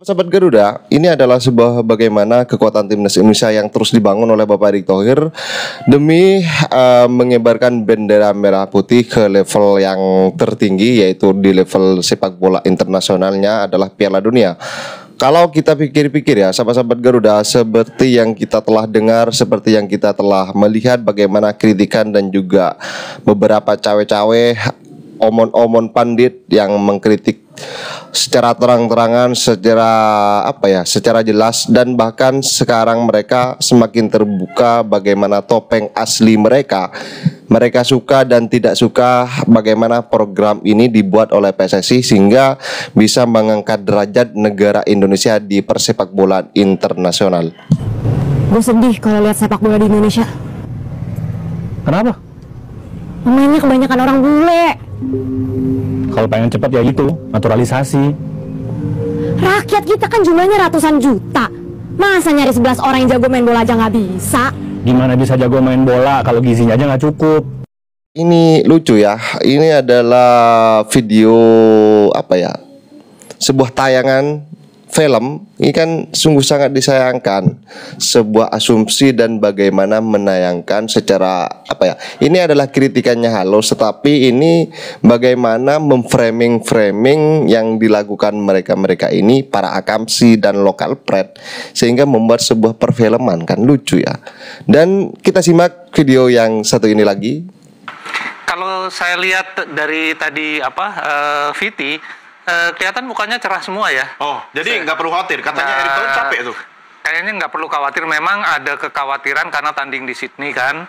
Sahabat Garuda, ini adalah sebuah bagaimana kekuatan timnas Indonesia yang terus dibangun oleh Bapak Erick Thohir demi mengibarkan bendera merah putih ke level yang tertinggi, yaitu di level sepak bola internasionalnya adalah Piala Dunia. Kalau kita pikir-pikir ya, sahabat-sahabat Garuda, seperti yang kita telah dengar, seperti yang kita telah melihat bagaimana kritikan dan juga beberapa cawe-cawe, omon-omon pandit yang mengkritik secara terang-terangan, secara jelas, dan bahkan sekarang mereka semakin terbuka bagaimana topeng asli mereka. Mereka suka dan tidak suka bagaimana program ini dibuat oleh PSSI sehingga bisa mengangkat derajat negara Indonesia di persepak bola internasional. Gue sedih kalau lihat sepak bola di Indonesia. Kenapa? Pemainnya kebanyakan orang bule. Kalau pengen cepat ya gitu, naturalisasi. Rakyat kita kan jumlahnya ratusan juta. Masa nyari 11 orang yang jago main bola aja nggak bisa? Gimana bisa jago main bola kalau gizinya aja nggak cukup? Ini lucu ya. Ini adalah video sebuah tayangan film. Ini kan sungguh sangat disayangkan, sebuah asumsi dan bagaimana menayangkan secara ini adalah kritikannya halus, tetapi ini bagaimana memframing yang dilakukan mereka ini, para akamsi dan lokal pret, sehingga membuat sebuah perfilman. Kan lucu ya. Dan kita simak video yang satu ini lagi. Kalau saya lihat dari tadi Viti, kelihatan mukanya cerah semua ya. Oh, jadi nggak perlu khawatir. Katanya Erick Thohir capek tuh. Kayaknya nggak perlu khawatir. Memang ada kekhawatiran karena tanding di Sydney kan,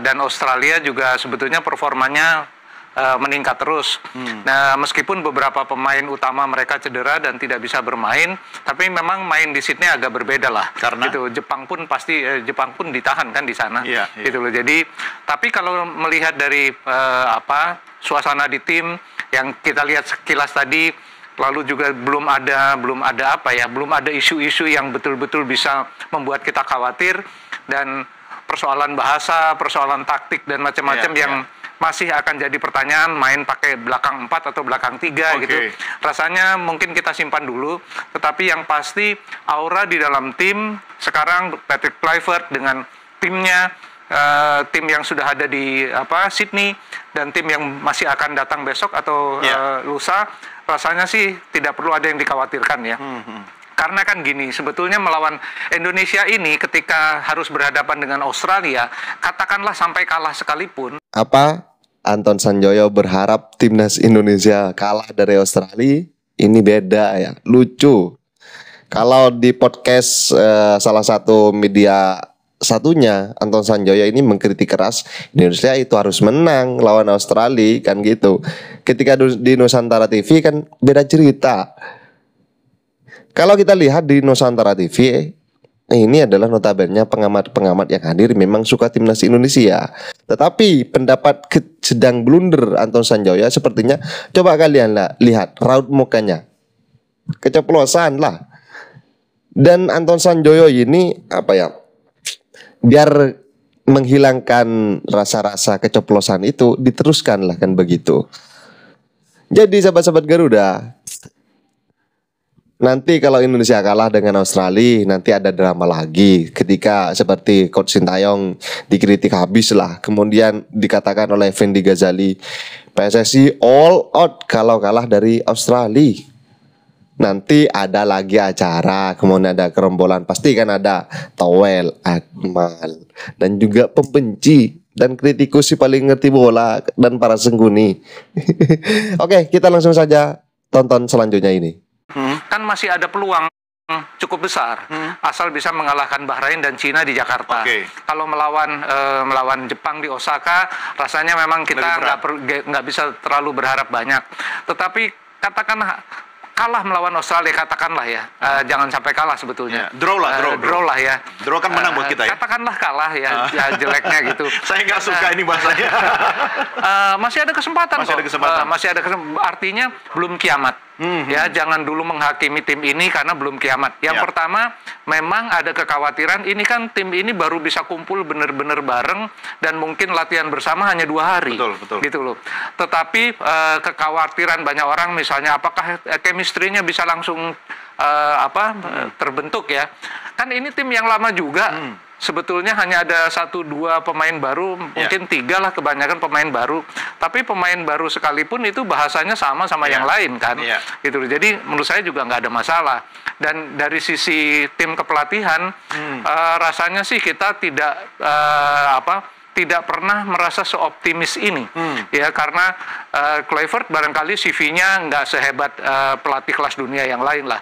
dan Australia juga sebetulnya performanya meningkat terus. Nah, meskipun beberapa pemain utama mereka cedera dan tidak bisa bermain, tapi memang main di Sydney agak berbeda lah. Karena gitu, Jepang pun ditahan kan di sana. Iya. Gitu loh. Jadi, tapi kalau melihat dari suasana di tim yang kita lihat sekilas tadi, lalu juga belum ada isu-isu yang betul-betul bisa membuat kita khawatir, dan persoalan bahasa, persoalan taktik dan macam-macam yang masih akan jadi pertanyaan, main pakai belakang 4 atau belakang 3 gitu. Rasanya mungkin kita simpan dulu, tetapi yang pasti aura di dalam tim sekarang Patrick Kluivert dengan timnya, tim yang sudah ada di Sydney dan tim yang masih akan datang besok atau lusa, rasanya sih tidak perlu ada yang dikhawatirkan ya. Karena kan gini, sebetulnya melawan Indonesia ini ketika harus berhadapan dengan Australia, katakanlah sampai kalah sekalipun. Anton Sanjoyo berharap timnas Indonesia kalah dari Australia? Ini beda ya, lucu. Kalau di podcast salah satu media satunya, Anton Sanjoyo ini mengkritik keras Indonesia itu harus menang lawan Australia kan gitu. Ketika di Nusantara TV kan beda cerita. Kalau kita lihat di Nusantara TV, ini adalah notabene pengamat-pengamat yang hadir memang suka timnas Indonesia. Tetapi pendapat sedang blunder Anton Sanjoyo sepertinya, coba kalian lihat raut mukanya, keceplosan lah. Dan Anton Sanjoyo ini biar menghilangkan rasa-rasa keceplosan itu, diteruskan lah kan begitu. Jadi sahabat-sahabat Garuda, nanti kalau Indonesia kalah dengan Australia, nanti ada drama lagi. Ketika seperti Coach Sintayong dikritik habis lah, kemudian dikatakan oleh Fendi Ghazali, PSSI all out kalau kalah dari Australia. Nanti ada lagi acara, kemudian ada gerombolan, pasti kan ada Towel, Akmal, dan juga pembenci dan kritikus si paling ngerti bola dan para sengguni. Oke, kita langsung saja tonton selanjutnya ini. Kan masih ada peluang cukup besar, asal bisa mengalahkan Bahrain dan Cina di Jakarta. Kalau melawan Jepang di Osaka, rasanya memang kita nggak bisa terlalu berharap banyak. Tetapi katakanlah kalah melawan Australia, katakanlah ya, jangan sampai kalah sebetulnya. Draw lah ya. Draw kan menang buat kita ya. Katakanlah kalah ya, jeleknya gitu. Saya nggak suka ini bahasanya. Masih ada kesempatan. Artinya belum kiamat. Ya, jangan dulu menghakimi tim ini karena belum kiamat. Yang pertama, memang ada kekhawatiran ini kan tim ini baru bisa kumpul benar-benar bareng dan mungkin latihan bersama hanya 2 hari. Betul. Gitu loh. Tetapi kekhawatiran banyak orang misalnya apakah chemistry-nya bisa langsung terbentuk ya. Kan ini tim yang lama juga. Sebetulnya hanya ada 1-2 pemain baru, mungkin 3 lah kebanyakan pemain baru. Tapi pemain baru sekalipun itu bahasanya sama yang lain kan. Gitu. Jadi menurut saya juga nggak ada masalah. Dan dari sisi tim kepelatihan, rasanya sih kita tidak pernah merasa seoptimis ini. Ya karena Kluivert barangkali CV-nya nggak sehebat pelatih kelas dunia yang lain lah.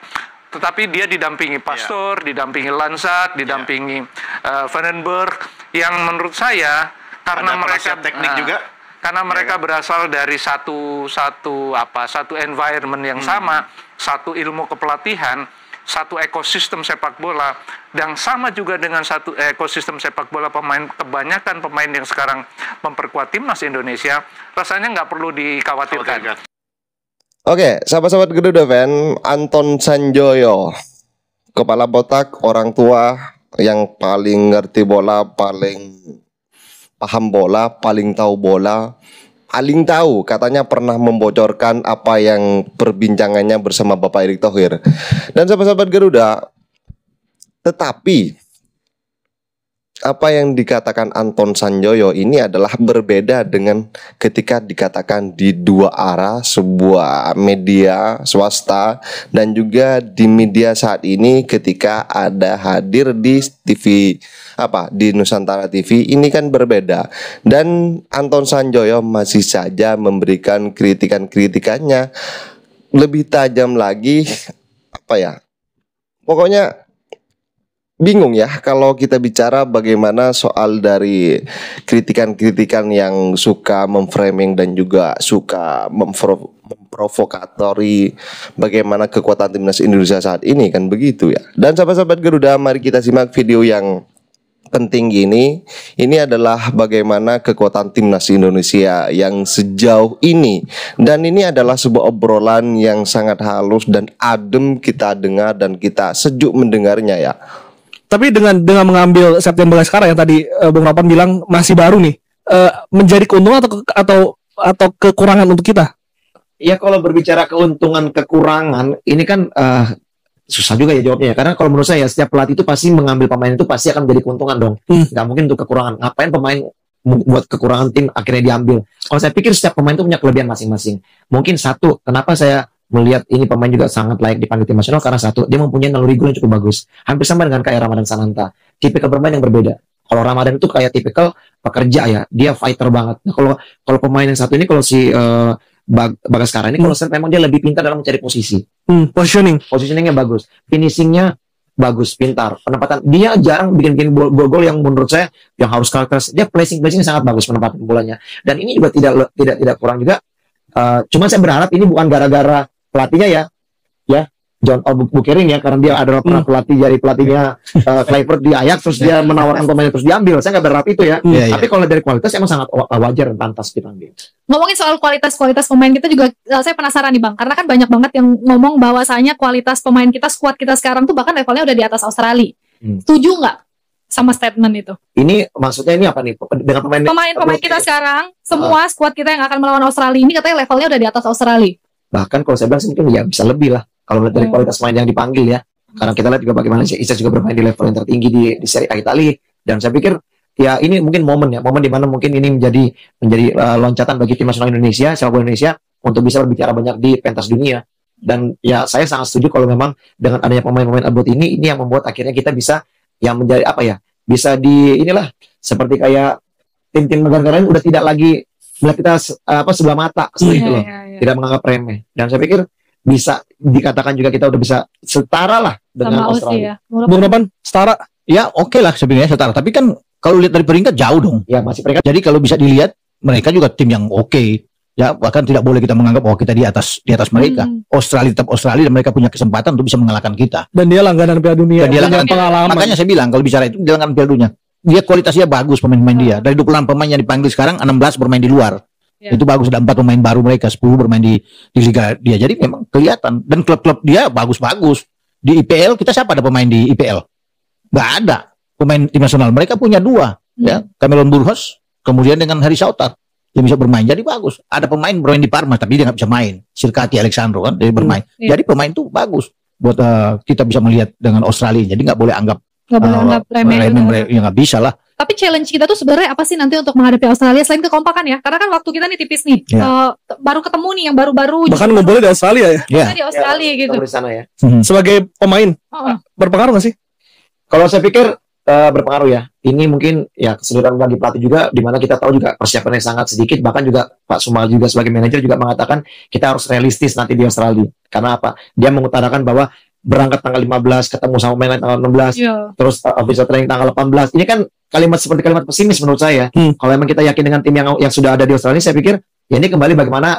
Tetapi dia didampingi Pastor, didampingi Lansat, didampingi Vandenberg, yang menurut saya karena mereka teknik juga, karena mereka berasal dari satu environment yang sama, satu ilmu kepelatihan, satu ekosistem sepak bola, dan sama juga dengan satu ekosistem sepak bola kebanyakan pemain yang sekarang memperkuat timnas Indonesia, rasanya nggak perlu dikhawatirkan. Oke, sahabat-sahabat Garuda Fan, Anton Sanjoyo, kepala botak, orang tua yang paling ngerti bola, paling paham bola, paling tahu bola, paling tahu katanya pernah membocorkan apa yang perbincangannya bersama Bapak Erick Thohir. Dan sahabat-sahabat Garuda, tetapi apa yang dikatakan Anton Sanjoyo ini adalah berbeda dengan ketika dikatakan di 2 arah, sebuah media swasta dan juga di media saat ini ketika ada hadir di TV di Nusantara TV. Ini kan berbeda. Dan Anton Sanjoyo masih saja memberikan kritikannya lebih tajam lagi, pokoknya bingung ya kalau kita bicara bagaimana soal dari kritikan-kritikan yang suka memframing dan juga suka memprovokatori bagaimana kekuatan timnas Indonesia saat ini, kan begitu ya. Dan sahabat-sahabat Garuda, mari kita simak video yang penting ini. Ini adalah bagaimana kekuatan timnas Indonesia yang sejauh ini, dan ini adalah sebuah obrolan yang sangat halus dan adem kita dengar dan kita sejuk mendengarnya ya. Tapi dengan mengambil September sekarang yang tadi Bung Ropan bilang masih baru nih, menjadi keuntungan atau kekurangan untuk kita? Ya kalau berbicara keuntungan kekurangan ini kan susah juga ya jawabnya. Karena kalau menurut saya setiap pelatih itu pasti mengambil pemain itu pasti akan menjadi keuntungan dong. Nggak mungkin untuk kekurangan. Ngapain pemain buat kekurangan tim akhirnya diambil? Kalau saya pikir setiap pemain itu punya kelebihan masing-masing. Mungkin satu, kenapa saya melihat ini pemain juga sangat layak dipanggil tim nasional karena satu, dia mempunyai naluri gol yang cukup bagus. Hampir sama dengan kayak Ramadan Sananta. Tipikal bermain yang berbeda. Kalau Ramadan itu kayak tipikal pekerja ya, dia fighter banget. Nah, kalau pemain yang satu ini, kalau si Bagas sekarang ini, kalau saya memang dia lebih pintar dalam mencari posisi. Positioningnya bagus, finishingnya bagus, pintar, penempatan. Dia jarang bikin gol yang menurut saya yang harus karakter. Dia placing sangat bagus penempatan bolanya. Dan ini juga tidak kurang juga. Cuma saya berharap ini bukan gara-gara pelatihnya ya John Bukering ya, karena dia adalah pernah pelatih dari pelatihnya Kluivert di Ajax, terus dia menawarkan pemain terus diambil. Saya nggak berharap itu ya. Tapi kalau dari kualitas emang sangat wajar dan pantas dipanggil. Ngomongin soal kualitas pemain kita juga, saya penasaran nih Bang, karena kan banyak banget yang ngomong bahwasanya kualitas pemain kita, skuad kita sekarang tuh bahkan levelnya udah di atas Australia. Setuju nggak sama statement itu? Ini maksudnya ini apa nih? Dengan pemain kita sekarang, semua skuad kita yang akan melawan Australia ini katanya levelnya udah di atas Australia. Bahkan kalau saya bilang mungkin ya bisa lebih lah kalau melihat dari kualitas pemain yang dipanggil ya. Karena kita lihat juga bagaimana Isa juga bermain di level yang tertinggi di Serie A Italia. Dan saya pikir ya ini mungkin momen di mana mungkin ini menjadi loncatan bagi tim nasional Indonesia, sepak bola Indonesia untuk bisa berbicara banyak di pentas dunia. Dan ya saya sangat setuju kalau memang dengan adanya pemain-pemain abroad ini yang membuat akhirnya kita bisa yang menjadi bisa seperti kayak tim-tim negara lain udah tidak lagi melihat kita sebelah mata seperti itu loh. Tidak menganggap remeh. Dan saya pikir bisa dikatakan juga kita udah bisa setara lah dengan Australia. Bung Ropan, setara? Ya oke lah sebenarnya setara. Tapi kan kalau lihat dari peringkat jauh dong. Ya masih peringkat. Jadi kalau bisa dilihat mereka juga tim yang oke. Ya bahkan tidak boleh kita menganggap kita di atas mereka. Australia tetap Australia dan mereka punya kesempatan untuk bisa mengalahkan kita. Dan dia langganan Piala Dunia. Dan dia langganan pengalaman. Makanya saya bilang kalau bicara itu dia langganan Piala Dunia. Dia kualitasnya bagus pemain-pemain dia. Dari 26 pemain yang dipanggil sekarang 16 bermain di luar. Ya. Itu bagus, ada 4 pemain baru mereka, 10 bermain di liga dia. Jadi memang kelihatan, dan klub-klub dia bagus-bagus. Di IPL kita siapa ada pemain di IPL? Nggak ada pemain tim nasional. Mereka punya 2, ya, Cameron Burgos, kemudian dengan Harry Sauter yang bisa bermain. Jadi bagus. Ada pemain bermain di Parma tapi dia nggak bisa main. Sirkati Alexandro kan dia bermain. Jadi pemain itu bagus buat kita bisa melihat dengan Australia. Jadi nggak boleh anggap remeh, ya nggak bisa lah. Tapi challenge kita tuh sebenarnya apa sih nanti untuk menghadapi Australia selain kekompakan ya? Karena kan waktu kita nih tipis nih. Baru ketemu nih yang baru-baru. Bahkan ngumpulnya di Australia ya. Di Australia gitu. Di sana ya. Sebagai pemain berpengaruh nggak sih? Kalau saya pikir berpengaruh ya. Ini mungkin ya kesulitan bagi pelatih juga, di mana kita tahu juga persiapannya sangat sedikit. Bahkan juga Pak Sumal juga sebagai manajer juga mengatakan kita harus realistis nanti di Australia. Karena apa? Dia mengutarakan bahwa berangkat tanggal 15, ketemu sama main tanggal 16, terus bisa training tanggal 18. Ini kan kalimat seperti kalimat pesimis menurut saya. Kalau memang kita yakin dengan tim yang sudah ada di Australia, saya pikir ya ini kembali bagaimana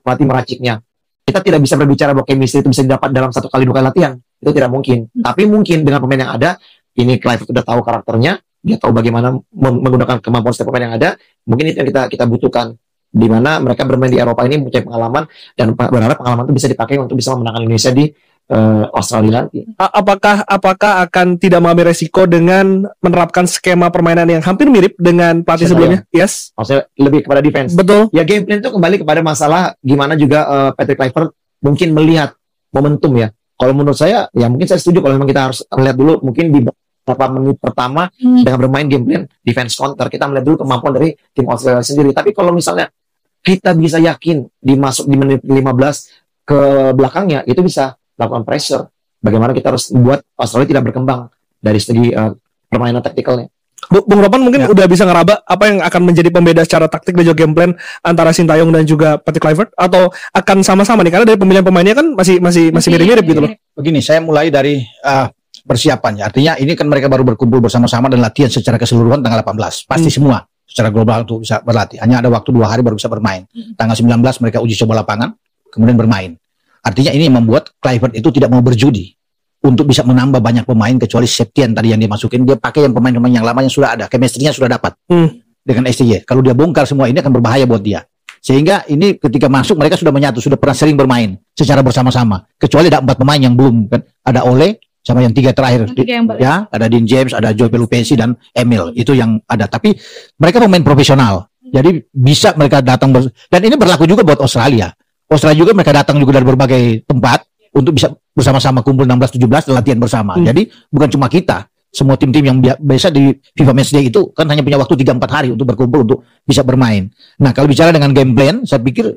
pelatih meraciknya. Kita tidak bisa berbicara bahwa chemistry itu bisa didapat dalam 1 kali 2 kali latihan. Itu tidak mungkin. Tapi mungkin dengan pemain yang ada, ini Clive sudah tahu karakternya, dia tahu bagaimana menggunakan kemampuan setiap pemain yang ada. Mungkin itu yang kita butuhkan. Di mana mereka bermain di Eropa ini mempunyai pengalaman, dan berharap pengalaman itu bisa dipakai untuk bisa memenangkan Indonesia di Australia nanti. Apakah akan tidak mengambil resiko dengan menerapkan skema permainan yang hampir mirip dengan pelatih sebelumnya? Yes. Maksudnya lebih kepada defense. Betul. Ya game plan itu kembali kepada masalah gimana juga Patrick Kluivert mungkin melihat momentum ya. Kalau menurut saya, ya mungkin saya setuju kalau memang kita harus melihat dulu mungkin di beberapa menit pertama dengan bermain game plan defense counter, kita melihat dulu kemampuan dari tim Australia sendiri. Tapi kalau misalnya kita bisa yakin dimasuk di menit 15 ke belakangnya, itu bisa lakukan pressure. Bagaimana kita harus membuat Australia tidak berkembang dari segi permainan taktikalnya. Bung Ropan mungkin udah bisa ngeraba apa yang akan menjadi pembeda secara taktik dan juga game plan antara Sintayong dan juga Patrick Kluivert, atau akan sama-sama nih, karena dari pemilihan pemainnya kan masih mirip-mirip gitu loh. Begini, saya mulai dari persiapan ya. Artinya ini kan mereka baru berkumpul bersama-sama dan latihan secara keseluruhan tanggal 18. Pasti semua secara global untuk bisa berlatih. Hanya ada waktu 2 hari baru bisa bermain. Tanggal 19 mereka uji coba lapangan, kemudian bermain. Artinya ini membuat Kluivert itu tidak mau berjudi untuk bisa menambah banyak pemain, kecuali Septian tadi yang dimasukin. Dia pakai yang pemain-pemain yang lama yang sudah ada, chemistry-nya sudah dapat dengan STY. Kalau dia bongkar semua ini akan berbahaya buat dia. Sehingga ini ketika masuk mereka sudah menyatu, sudah pernah sering bermain secara bersama-sama. Kecuali ada 4 pemain yang belum kan. Ada Ole sama yang 3 terakhir. Ya, ada Dean James, ada Joe Pelupesi dan Emil. Itu yang ada. Tapi mereka pemain profesional. Jadi bisa mereka datang dan ini berlaku juga buat Australia. Australia juga mereka datang juga dari berbagai tempat untuk bisa bersama-sama kumpul 16-17 dan latihan bersama. Jadi bukan cuma kita, semua tim-tim yang biasa di FIFA Matchday itu kan hanya punya waktu 3-4 hari untuk berkumpul untuk bisa bermain. Nah, kalau bicara dengan game plan, saya pikir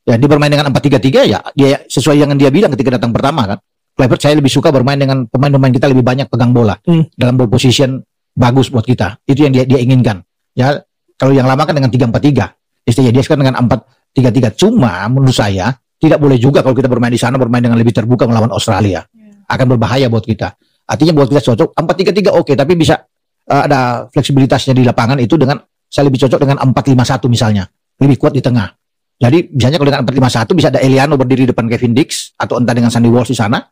ya dia bermain dengan 4-3-3 ya dia sesuai yang dia bilang ketika datang pertama kan. Kluivert saya lebih suka bermain dengan pemain-pemain kita lebih banyak pegang bola. Dalam ball position bagus buat kita. Itu yang dia inginkan. Ya, kalau yang lama kan dengan 3-4-3. Istilahnya dia sekarang dengan 4-3-3. Cuma menurut saya tidak boleh juga kalau kita bermain di sana bermain dengan lebih terbuka melawan Australia. Akan berbahaya buat kita. Artinya buat kita cocok 4-3-3 oke, tapi bisa ada fleksibilitasnya di lapangan itu dengan saya lebih cocok dengan 4-5-1 misalnya. Lebih kuat di tengah. Jadi biasanya kalau dengan 4-5-1 bisa ada Eliano berdiri di depan Kevin Dix atau entah dengan Sandy Walsh di sana,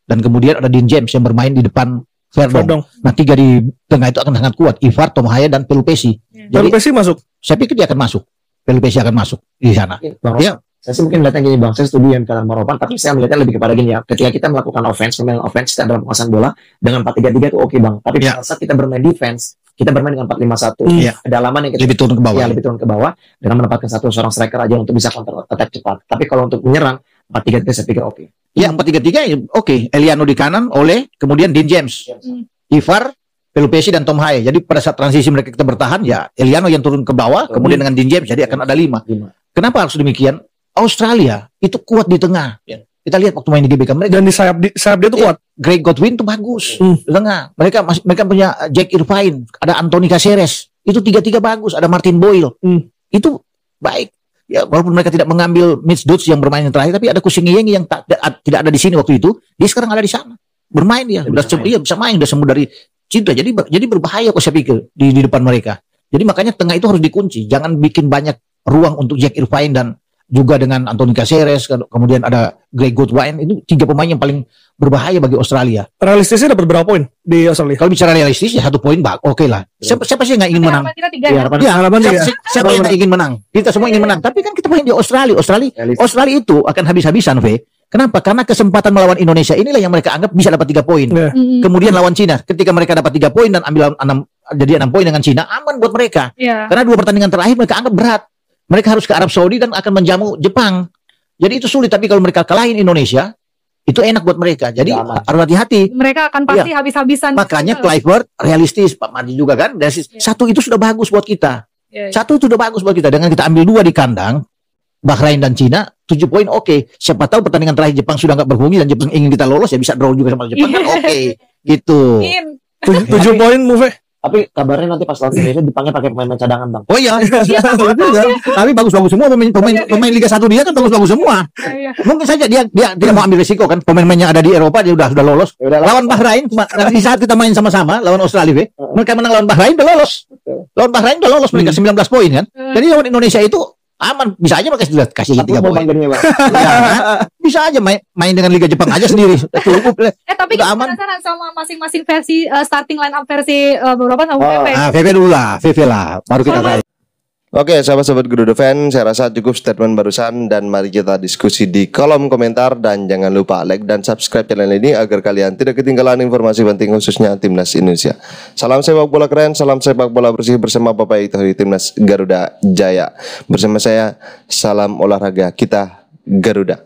dan kemudian ada Dean James yang bermain di depan Verdong. Nah 3 di tengah itu akan sangat kuat. Ivar, Tom Haya dan Pelupesi. Pelupesi masuk. Saya pikir dia akan masuk. Pelupesi akan masuk di sana. Ya. Saya sih mungkin melihatnya gini Bang, saya setuju yang kata Bang Ropan, tapi saya melihatnya lebih kepada gini ya. Ketika kita melakukan offense, kita dalam penguasaan bola dengan 4-3-3 itu oke Bang. Tapi saat kita bermain defense, kita bermain dengan 4-5-1. Kedalaman yang kita lebih turun ke bawah. Ya, lebih turun ke bawah dengan menempatkan seorang striker aja untuk bisa counter attack cepat. Tapi kalau untuk menyerang 4-3-3 saya pikir oke. Ya 4-3-3 oke. Eliano di kanan, Ole, kemudian Dean James, Ivar, Pelupesi dan Tom Haya. Jadi pada saat transisi mereka kita bertahan ya Eliano yang turun ke bawah, kemudian dengan Dean James jadi akan ada 5. Kenapa harus demikian? Australia itu kuat di tengah. Kita lihat waktu main di GBK mereka. Dan di sayap dia tuh kuat. Greg Godwin tuh bagus. Di tengah. Mereka punya Jack Irvine, ada Anthony Caceres. Itu 3-3 bagus. Ada Martin Boyle. Itu baik. Ya walaupun mereka tidak mengambil Mitch Dutch yang bermain yang terakhir, tapi ada Kusingiyengi yang tidak ada di sini waktu itu. Dia sekarang ada di sana. Bermain dia. Bisa main. Udah sembuh dari cedera. Jadi berbahaya kok saya pikir di depan mereka. Jadi makanya tengah itu harus dikunci. Jangan bikin banyak ruang untuk Jack Irvine dan juga dengan Anthony Caceres, kemudian ada Greg Goodwin, itu 3 pemain yang paling berbahaya bagi Australia. Realistisnya dapat berapa poin di Australia? Kalau bicara realistis ya 1 poin oke lah. Siapa sih yang nggak ingin menang? Harapan kita 3 Iya, ya. harapan Ya, Harapan tiga. siapa yang nggak ingin menang? Kita semua ingin menang. Tapi kan kita main di Australia. Australia itu akan habis-habisan, V. Kenapa? Karena kesempatan melawan Indonesia inilah yang mereka anggap bisa dapat 3 poin. Ya. Kemudian lawan Cina, ketika mereka dapat 3 poin dan ambil 6 poin dengan Cina, aman buat mereka. Iya. Karena 2 pertandingan terakhir mereka anggap berat. Mereka harus ke Arab Saudi dan akan menjamu Jepang. Jadi itu sulit. Tapi kalau mereka kalahin Indonesia, itu enak buat mereka. Jadi Aman. harus hati-hati. Mereka akan pasti habis-habisan. Makanya Clivert realistis, Pak Mardi juga kan. Satu itu sudah bagus buat kita. Iya, iya. Satu itu sudah bagus buat kita. Dengan kita ambil 2 di kandang, Bahrain dan Cina, 7 poin oke. Siapa tahu pertandingan terakhir Jepang sudah nggak berfungsi dan Jepang ingin kita lolos, ya bisa draw juga sama Jepang kan oke. Gitu. In. 7 poin move. Tapi kabarnya nanti pas lawan Indonesia dipanggil pakai pemain cadang Bang. Oh iya, tapi bagus-bagus semua pemain Liga 1 dia kan bagus-bagus semua. Iya. Mungkin saja dia tidak mau ambil risiko kan, pemain-pemain yang ada di Eropa dia sudah lolos. Ya udah, Lawan Bahrain di saat kita main sama-sama lawan Australia, mereka menang lawan Bahrain udah lolos. Lawan Bahrain udah lolos mereka 19 poin kan. Jadi lawan Indonesia itu aman, bisa aja mereka sudah kasih 3 mau poin. Bang, Bang. Ya, bisa aja main dengan Liga Jepang aja sendiri. Cukup. Tapi Udah kita aman. penasaran sama masing-masing versi starting line up versi beberapa sama PP. VV dulu lah, VV lah, baru kita tanya. Oke, sahabat-sahabat Garuda Fan, saya rasa cukup statement barusan dan mari kita diskusi di kolom komentar dan jangan lupa like dan subscribe channel ini agar kalian tidak ketinggalan informasi penting khususnya Timnas Indonesia. Salam sepak bola keren, salam sepak bola bersih bersama Bapak Ito dari Timnas Garuda Jaya. Bersama saya, salam olahraga kita Garuda.